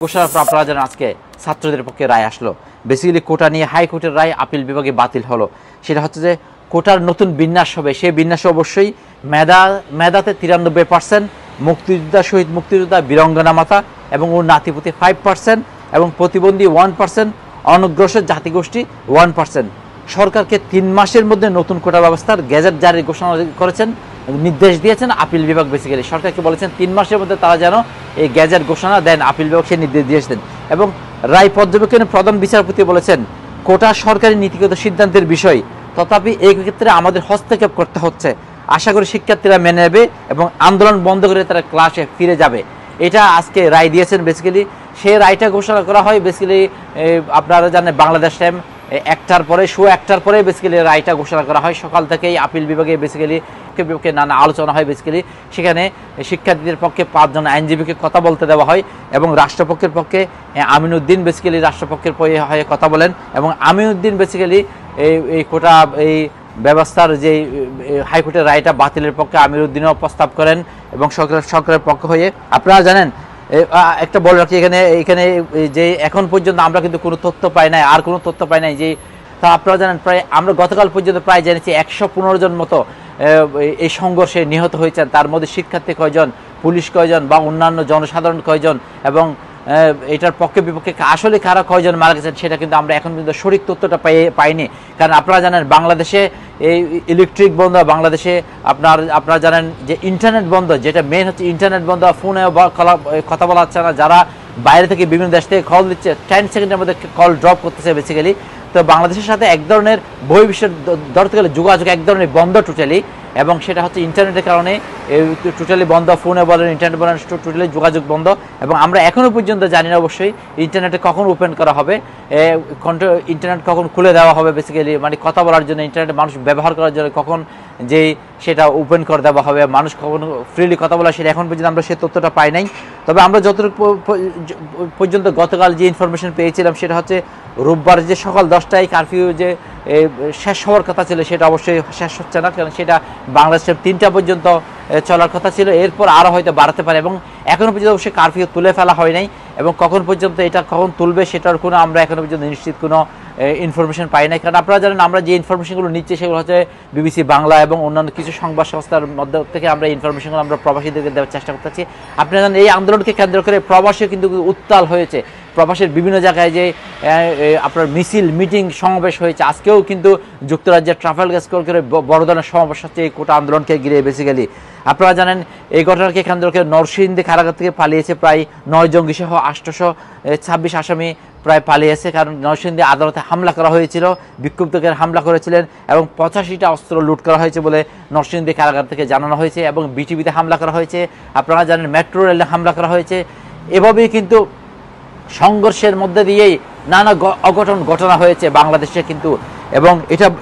ঘোষণার পর আপনারা জানেন আজকে ছাত্রদের পক্ষে রায় আসলো। বেসিক্যালি কোটা নিয়ে হাইকোর্টের রায় আপিল বিভাগে বাতিল হলো। সেটা হচ্ছে যে কোটার নতুন বিন্যাস হবে, সেই বিন্যাসে অবশ্যই মেধাতে 93%, মুক্তিযোদ্ধা, শহীদ মুক্তিযোদ্ধা, বীরাঙ্গনা মাতা এবং ওর নাতিপুতি 5% এবং প্রতিবন্ধী 1%, অনগ্রসর জাতিগোষ্ঠী 1%। সরকারকে 3 মাসের মধ্যে নতুন কোটা ব্যবস্থার গেজেট জারি ঘোষণা করেছেন, নির্দেশ দিয়েছেন আপিল বিভাগ। বেসিক্যালি সরকারকে বলেছেন 3 মাসের মধ্যে তারা যেন এই গেজেট ঘোষণা দেন, আপিল বিভাগ সে নির্দেশ দিয়েছেন। এবং রায় পর্যবেক্ষণে প্রধান বিচারপতি বলেছেন কোটা সরকারি নীতিগত সিদ্ধান্তের বিষয়, তথাপি এই ক্ষেত্রে আমাদের হস্তক্ষেপ করতে হচ্ছে। আশা করি শিক্ষার্থীরা মেনে নেবে এবং আন্দোলন বন্ধ করে তারা ক্লাসে ফিরে যাবে। এটা আজকে রায় দিয়েছেন। বেসিক্যালি সেই রায়টা ঘোষণা করা হয় বেসিক্যালি আপনারা জানেন বাংলাদেশ টাইম 1টার পরে, শো 1টার পরে বেসিক্যালি রায়টা ঘোষণা করা হয়। সকাল থেকেই আপিল বিভাগে বেসিক্যালি নানা আলোচনা হয়। বেসিক্যালি সেখানে শিক্ষার্থীদের পক্ষে 5 জন আইনজীবীকে কথা বলতে দেওয়া হয় এবং রাষ্ট্রপক্ষের পক্ষে আমিনুদ্দিন বেসিক্যালি রাষ্ট্রপক্ষের হয়ে কথা বলেন এবং আমিনুদ্দিন বেসিক্যালি এই কোটা এই ব্যবস্থার যে হাইকোর্টের রায়টা বাতিলের পক্ষে আমিরুদ্দিনও প্রস্তাব করেন এবং সরকারের পক্ষ হয়ে। আপনারা জানেন একটা বলে রাখি, এখানে যে এখন পর্যন্ত আমরা কিন্তু কোনো তথ্য পাই নাই, আর কোনো তথ্য পাই নাই যে তা আপনারা জানেন প্রায় আমরা গতকাল পর্যন্ত প্রায় জেনেছি 115 জন মতো এই সংঘর্ষে নিহত হয়েছেন। তার মধ্যে শিক্ষার্থী কয়জন, পুলিশ কয়জন বা অন্যান্য জনসাধারণ কয়জন এবং এটার পক্ষে বিপক্ষে আসলে কারা কয়জন মারা গেছেন সেটা কিন্তু আমরা এখন পর্যন্ত সঠিক তথ্যটা পাইনি। কারণ আপনারা জানেন বাংলাদেশে এই ইলেকট্রিক বন্ধ, বাংলাদেশে আপনারা জানেন যে ইন্টারনেট বন্ধ, যেটা মেন হচ্ছে ইন্টারনেট বন্ধ, ফোনে কথা বলা যাচ্ছে না। যারা বাইরে থেকে বিভিন্ন দেশ থেকে কল দিচ্ছে 10 সেকেন্ডের মধ্যে কল ড্রপ করতেছে বেসিক্যালি। তো বাংলাদেশের সাথে এক ধরনের বহির্বিশ্বের ধরতে গেলে যোগাযোগ এক ধরনের বন্ধ টোটালি, এবং সেটা হচ্ছে ইন্টারনেটের কারণে টোটালি বন্ধ। ফোনে বলেন, ইন্টারনেট বলেন, টোটালি যোগাযোগ বন্ধ। এবং আমরা এখনও পর্যন্ত জানি না অবশ্যই ইন্টারনেটে কখন ওপেন করা হবে, ইন্টারনেট কখন খুলে দেওয়া হবে বেসিক্যালি, মানে কথা বলার জন্য ইন্টারনেট মানুষ ব্যবহার করার জন্য কখন যে সেটা ওপেন করে দেওয়া হবে, মানুষ কখন ফ্রিলি কথা বলা, সেটা এখন পর্যন্ত আমরা সেই তথ্যটা পাই নাই। তবে আমরা যতটুকু পর্যন্ত গতকাল যে ইনফরমেশন পেয়েছিলাম সেটা হচ্ছে রোববার যে সকাল 10টায় কারফিউ যে শেষ হওয়ার কথা ছিল সেটা অবশ্যই শেষ হচ্ছে না, কারণ সেটা বাংলাদেশের 3টা পর্যন্ত চলার কথা ছিল। এরপর আরও হয়তো বাড়াতে পারে এবং এখনও পর্যন্ত অবশ্যই কারফিউ তুলে ফেলা হয় নাই এবং কখন পর্যন্ত এটা কখন তুলবে সেটার কোনো আমরা এখনও পর্যন্ত নিশ্চিত কোনো ইনফরমেশন পাই নাই। কারণ আপনারা জানেন আমরা যে ইনফরমেশনগুলো নিচ্ছি সেগুলো হচ্ছে বিবিসি বাংলা এবং অন্যান্য কিছু সংবাদ সংস্থার মধ্যে থেকে আমরা ইনফরমেশনগুলো আমরা প্রবাসীদেরকে দেওয়ার চেষ্টা করতেছি। আপনারা জানেন এই আন্দোলনকে কেন্দ্র করে প্রবাসীও কিন্তু উত্তাল হয়েছে। প্রবাসের বিভিন্ন জায়গায় যে আপনার মিছিল, মিটিং, সমাবেশ হয়েছে। আজকেও কিন্তু যুক্তরাজ্যের ট্রাফালগার স্কোয়ার করে বড় ধরনের সমাবেশ হচ্ছে এই কোটা আন্দোলনকে ঘিরে বেসিক্যালি। আপনারা জানেন এই ঘটনাকে কেন্দ্র করে নরসিংদী কারাগার থেকে পালিয়েছে প্রায় 9 জঙ্গি সহ 826 আসামি প্রায় পালিয়েছে, কারণ নরসিংদী আদালতে হামলা করা হয়েছিল, বিক্ষুব্ধদের হামলা করেছিলেন এবং 85টা অস্ত্র লুট করা হয়েছে বলে নরসিংদী কারাগার থেকে জানানো হয়েছে এবং বিটিভিতে হামলা করা হয়েছে। আপনারা জানেন মেট্রো রেলে হামলা করা হয়েছে। এভাবেই কিন্তু সংঘর্ষের মধ্যে দিয়েই নানা অঘটন ঘটনা হয়েছে বাংলাদেশে কিন্তু, এবং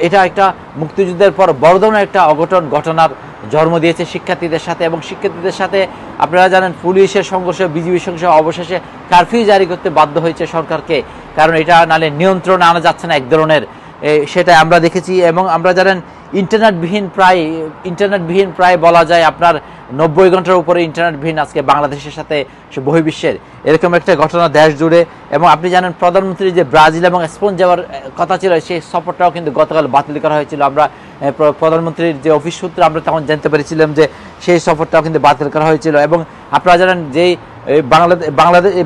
এটা একটা মুক্তিযুদ্ধের পর বড় ধরনের একটা অঘটন ঘটনার জন্ম দিয়েছে শিক্ষার্থীদের সাথে। এবং শিক্ষার্থীদের সাথে আপনারা জানেন পুলিশের সংঘর্ষ, বিজিবির সংঘর্ষ, অবশেষে কারফিউ জারি করতে বাধ্য হয়েছে সরকারকে, কারণ এটা নালে নিয়ন্ত্রণে আনা যাচ্ছে না এক ধরনের, সেটা আমরা দেখেছি। এবং আমরা জানেন ইন্টারনেটবিহীন প্রায় বলা যায় আপনার 90 ঘন্টার উপরে ইন্টারনেটবিহীন আজকে বাংলাদেশের সাথে বহির্বিশ্বের এরকম একটা ঘটনা দেশ জুড়ে। এবং আপনি জানেন প্রধানমন্ত্রী যে ব্রাজিল এবং স্পেন যাওয়ার কথা ছিল সেই সফরটাও কিন্তু গতকাল বাতিল করা হয়েছিল। আমরা প্রধানমন্ত্রীর যে অফিস সূত্রে আমরা তখন জানতে পেরেছিলাম যে সেই সফরটাও কিন্তু বাতিল করা হয়েছিল। এবং আপনারা জানেন যে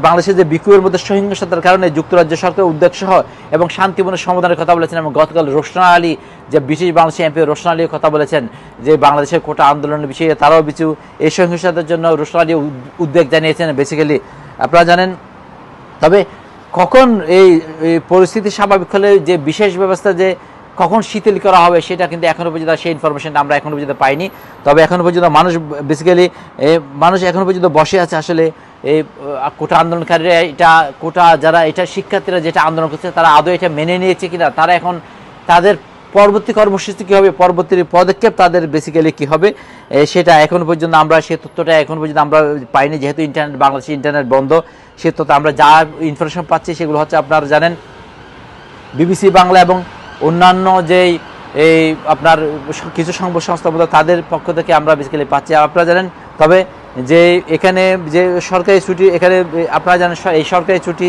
বাংলাদেশের যে বিক্ষোভের মধ্যে সহিংসতার কারণে যুক্তরাজ্য সরকার উদ্যোগ সহ এবং শান্তিপূর্ণ সমাধানের কথা বলেছেন। এবং গতকাল রোশনা আলী যে ব্রিটিশ বাংলাদেশি এমপি রোশনা আলীর কথা বলেছেন যে বাংলাদেশের কোটা আন্দোলনের বিষয়ে তারাও কিছু এই সহিংসতার জন্য রোশনা আলী উদ্বেগ জানিয়েছেন বেসিক্যালি। আপনারা জানেন তবে কখন এই পরিস্থিতি স্বাভাবিক হলে যে বিশেষ ব্যবস্থা যে কখন শিথিল করা হবে সেটা কিন্তু এখনও পর্যন্ত সেই ইনফরমেশনটা আমরা এখনও পর্যন্ত পাইনি। তবে এখনও পর্যন্ত মানুষ এখনও পর্যন্ত বসে আছে আসলে এই কোটা আন্দোলনকারীরা, যারা শিক্ষার্থীরা যেটা আন্দোলন করছে তারা আদৌ এটা মেনে নিয়েছে কিনা, তারা এখন তাদের পরবর্তী কর্মসূচি কী হবে, পরবর্তী পদক্ষেপ তাদের বেসিক্যালি কী হবে সেটা এখনও পর্যন্ত আমরা সেই তথ্যটা এখন পর্যন্ত আমরা পাইনি। যেহেতু বাংলাদেশে ইন্টারনেট বন্ধ, সে তথ্য আমরা যা ইনফরমেশন পাচ্ছি সেগুলো হচ্ছে আপনারা জানেন বিবিসি বাংলা এবং অন্যান্য যেই আপনার কিছু সংবাদ সংস্থা তাদের পক্ষ থেকে আমরা বেসিক্যালি পাচ্ছি। আপনারা জানেন তবে যে এখানে যে সরকারি ছুটি, এখানে আপনারা জানেন এই সরকারি ছুটি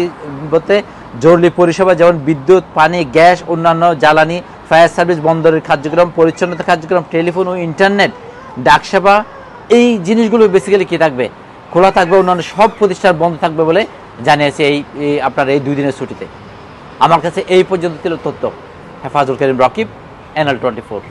বলতে জরুরি পরিষেবা যেমন বিদ্যুৎ, পানি, গ্যাস, অন্যান্য জ্বালানি, ফায়ার সার্ভিস, বন্দরের কার্যক্রম, পরিচ্ছন্নতা কার্যক্রম, টেলিফোন ও ইন্টারনেট, ডাকসেবা, এই জিনিসগুলো বেসিক্যালি কি থাকবে, খোলা থাকবে। অন্যান্য সব প্রতিষ্ঠান বন্ধ থাকবে বলে জানিয়েছে আপনার এই 2 দিনের ছুটিতে। আমার কাছে এই পর্যন্ত ছিল তথ্য। হেফাজুল করিম রকিব, NL 24।